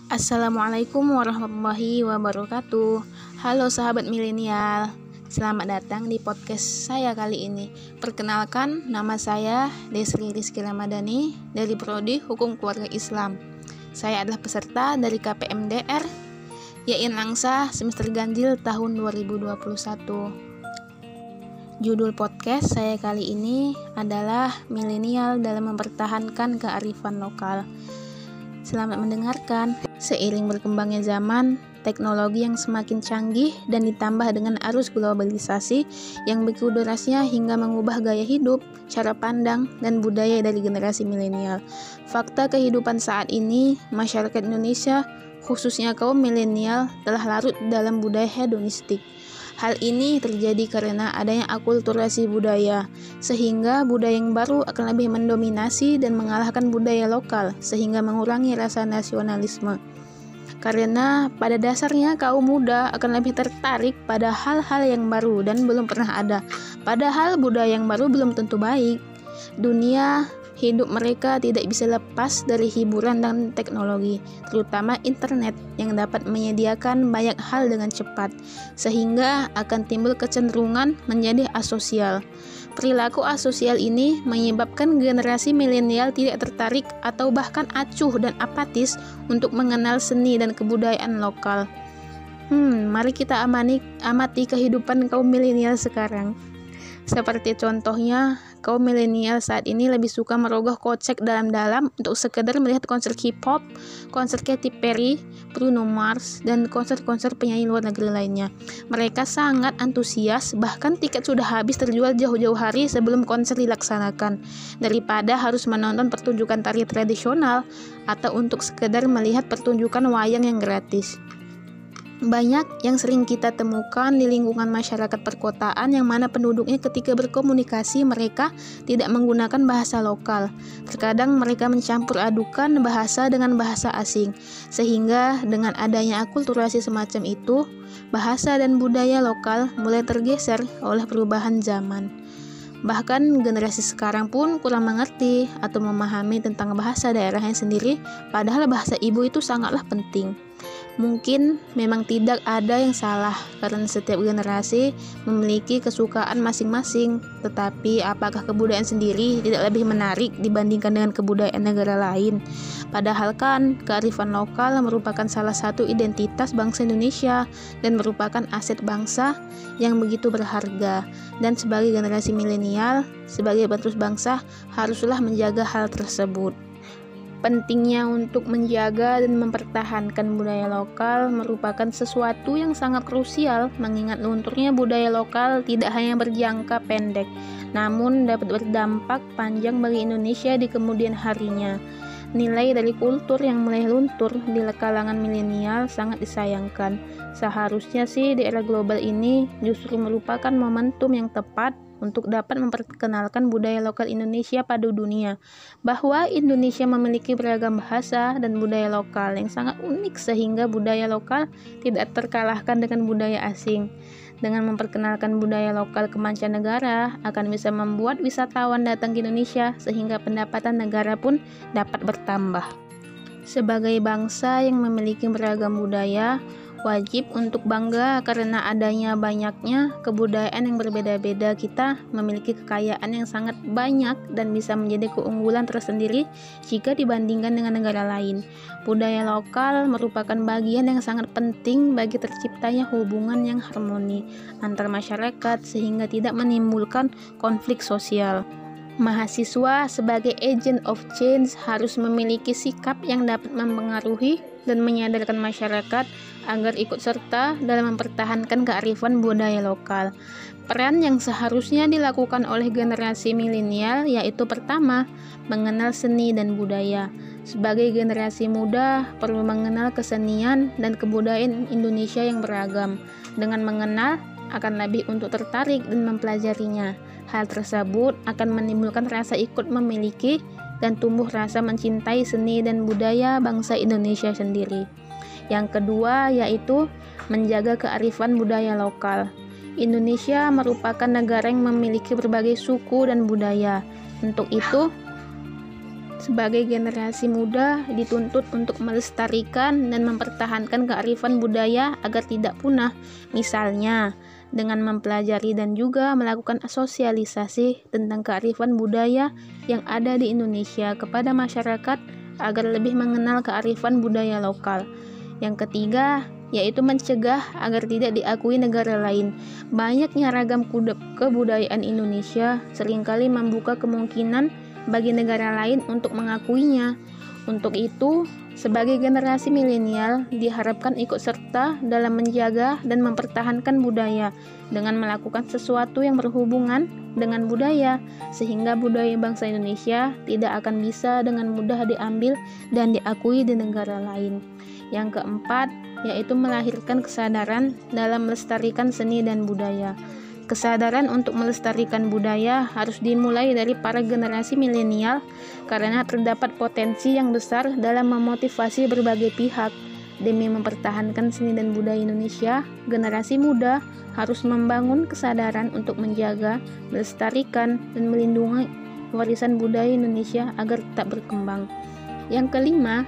Assalamualaikum warahmatullahi wabarakatuh. Halo sahabat milenial, selamat datang di podcast saya kali ini. Perkenalkan, nama saya Desri Rizky Ramadhani dari Prodi Hukum Keluarga Islam. Saya adalah peserta dari KPMDR YIN Langsa semester ganjil tahun 2021. Judul podcast saya kali ini adalah Milenial dalam Mempertahankan Kearifan Lokal. Selamat mendengarkan. Seiring berkembangnya zaman, teknologi yang semakin canggih dan ditambah dengan arus globalisasi yang begitu derasnya hingga mengubah gaya hidup, cara pandang, dan budaya dari generasi milenial. Fakta kehidupan saat ini, masyarakat Indonesia, khususnya kaum milenial, telah larut dalam budaya hedonistik. Hal ini terjadi karena adanya akulturasi budaya, sehingga budaya yang baru akan lebih mendominasi dan mengalahkan budaya lokal, sehingga mengurangi rasa nasionalisme. Karena pada dasarnya kaum muda akan lebih tertarik pada hal-hal yang baru dan belum pernah ada, padahal budaya yang baru belum tentu baik. Dunia hidup mereka tidak bisa lepas dari hiburan dan teknologi, terutama internet yang dapat menyediakan banyak hal dengan cepat, sehingga akan timbul kecenderungan menjadi asosial. Perilaku asosial ini menyebabkan generasi milenial tidak tertarik atau bahkan acuh dan apatis untuk mengenal seni dan kebudayaan lokal. Mari kita amati kehidupan kaum milenial sekarang. Seperti contohnya, kaum milenial saat ini lebih suka merogoh kocek dalam-dalam untuk sekedar melihat konser K-pop, konser Katy Perry, Bruno Mars, dan konser-konser penyanyi luar negeri lainnya. Mereka sangat antusias, bahkan tiket sudah habis terjual jauh-jauh hari sebelum konser dilaksanakan, daripada harus menonton pertunjukan tari tradisional atau untuk sekedar melihat pertunjukan wayang yang gratis. Banyak yang sering kita temukan di lingkungan masyarakat perkotaan yang mana penduduknya ketika berkomunikasi mereka tidak menggunakan bahasa lokal. Terkadang mereka mencampur adukan bahasa dengan bahasa asing, sehingga dengan adanya akulturasi semacam itu, bahasa dan budaya lokal mulai tergeser oleh perubahan zaman. Bahkan generasi sekarang pun kurang mengerti atau memahami tentang bahasa daerahnya sendiri, padahal bahasa ibu itu sangatlah penting. Mungkin memang tidak ada yang salah karena setiap generasi memiliki kesukaan masing-masing, tetapi apakah kebudayaan sendiri tidak lebih menarik dibandingkan dengan kebudayaan negara lain? Padahal kan kearifan lokal merupakan salah satu identitas bangsa Indonesia dan merupakan aset bangsa yang begitu berharga, dan sebagai generasi milenial, sebagai penerus bangsa haruslah menjaga hal tersebut. Pentingnya untuk menjaga dan mempertahankan budaya lokal merupakan sesuatu yang sangat krusial, mengingat lunturnya budaya lokal tidak hanya berjangka pendek, namun dapat berdampak panjang bagi Indonesia di kemudian harinya. Nilai dari kultur yang mulai luntur di kalangan milenial sangat disayangkan. Seharusnya sih di era global ini justru merupakan momentum yang tepat untuk dapat memperkenalkan budaya lokal Indonesia pada dunia, bahwa Indonesia memiliki beragam bahasa dan budaya lokal yang sangat unik sehingga budaya lokal tidak terkalahkan dengan budaya asing. Dengan memperkenalkan budaya lokal ke mancanegara akan bisa membuat wisatawan datang ke Indonesia sehingga pendapatan negara pun dapat bertambah. Sebagai bangsa yang memiliki beragam budaya, wajib untuk bangga karena adanya banyaknya kebudayaan yang berbeda-beda. Kita memiliki kekayaan yang sangat banyak dan bisa menjadi keunggulan tersendiri jika dibandingkan dengan negara lain. Budaya lokal merupakan bagian yang sangat penting bagi terciptanya hubungan yang harmoni antar masyarakat sehingga tidak menimbulkan konflik sosial. Mahasiswa sebagai agent of change harus memiliki sikap yang dapat mempengaruhi dan menyadarkan masyarakat agar ikut serta dalam mempertahankan kearifan budaya lokal. Peran yang seharusnya dilakukan oleh generasi milenial yaitu pertama, mengenal seni dan budaya. Sebagai generasi muda perlu mengenal kesenian dan kebudayaan Indonesia yang beragam. Dengan mengenal akan lebih untuk tertarik dan mempelajarinya. Hal tersebut akan menimbulkan rasa ikut memiliki dan tumbuh rasa mencintai seni dan budaya bangsa Indonesia sendiri. Yang kedua yaitu menjaga kearifan budaya lokal. Indonesia merupakan negara yang memiliki berbagai suku dan budaya. Untuk itu, sebagai generasi muda dituntut untuk melestarikan dan mempertahankan kearifan budaya agar tidak punah. Misalnya, dengan mempelajari dan juga melakukan sosialisasi tentang kearifan budaya yang ada di Indonesia kepada masyarakat agar lebih mengenal kearifan budaya lokal. Yang ketiga, yaitu mencegah agar tidak diakui negara lain. Banyaknya ragam kebudayaan Indonesia seringkali membuka kemungkinan bagi negara lain untuk mengakuinya. Untuk itu, sebagai generasi milenial diharapkan ikut serta dalam menjaga dan mempertahankan budaya dengan melakukan sesuatu yang berhubungan dengan budaya, sehingga budaya bangsa Indonesia tidak akan bisa dengan mudah diambil dan diakui di negara lain. Yang keempat, yaitu melahirkan kesadaran dalam melestarikan seni dan budaya. Kesadaran untuk melestarikan budaya harus dimulai dari para generasi milenial karena terdapat potensi yang besar dalam memotivasi berbagai pihak. Demi mempertahankan seni dan budaya Indonesia, generasi muda harus membangun kesadaran untuk menjaga, melestarikan, dan melindungi warisan budaya Indonesia agar tetap berkembang. Yang kelima,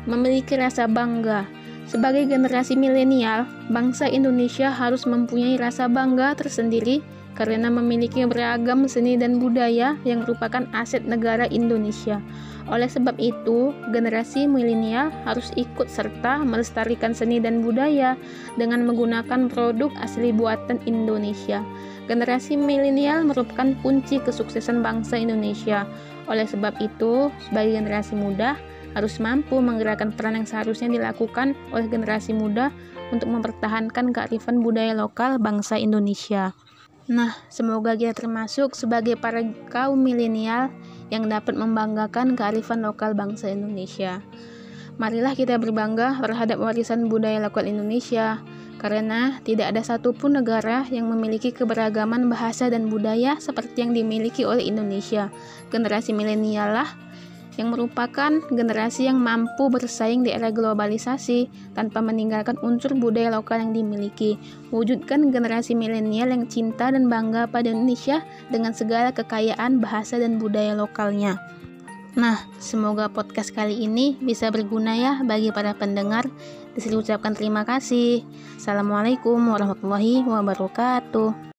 memiliki rasa bangga. Sebagai generasi milenial, bangsa Indonesia harus mempunyai rasa bangga tersendiri karena memiliki beragam seni dan budaya yang merupakan aset negara Indonesia. Oleh sebab itu, generasi milenial harus ikut serta melestarikan seni dan budaya dengan menggunakan produk asli buatan Indonesia. Generasi milenial merupakan kunci kesuksesan bangsa Indonesia. Oleh sebab itu, sebagai generasi muda, harus mampu menggerakkan peran yang seharusnya dilakukan oleh generasi muda untuk mempertahankan kearifan budaya lokal bangsa Indonesia. Nah, semoga kita termasuk sebagai para kaum milenial yang dapat membanggakan kearifan lokal bangsa Indonesia. Marilah kita berbangga terhadap warisan budaya lokal Indonesia, karena tidak ada satupun negara yang memiliki keberagaman bahasa dan budaya seperti yang dimiliki oleh Indonesia. Generasi milenial lah yang merupakan generasi yang mampu bersaing di era globalisasi tanpa meninggalkan unsur budaya lokal yang dimiliki. Wujudkan generasi milenial yang cinta dan bangga pada Indonesia dengan segala kekayaan bahasa dan budaya lokalnya. Nah, semoga podcast kali ini bisa berguna ya bagi para pendengar. Disini ucapkan terima kasih. Assalamualaikum warahmatullahi wabarakatuh.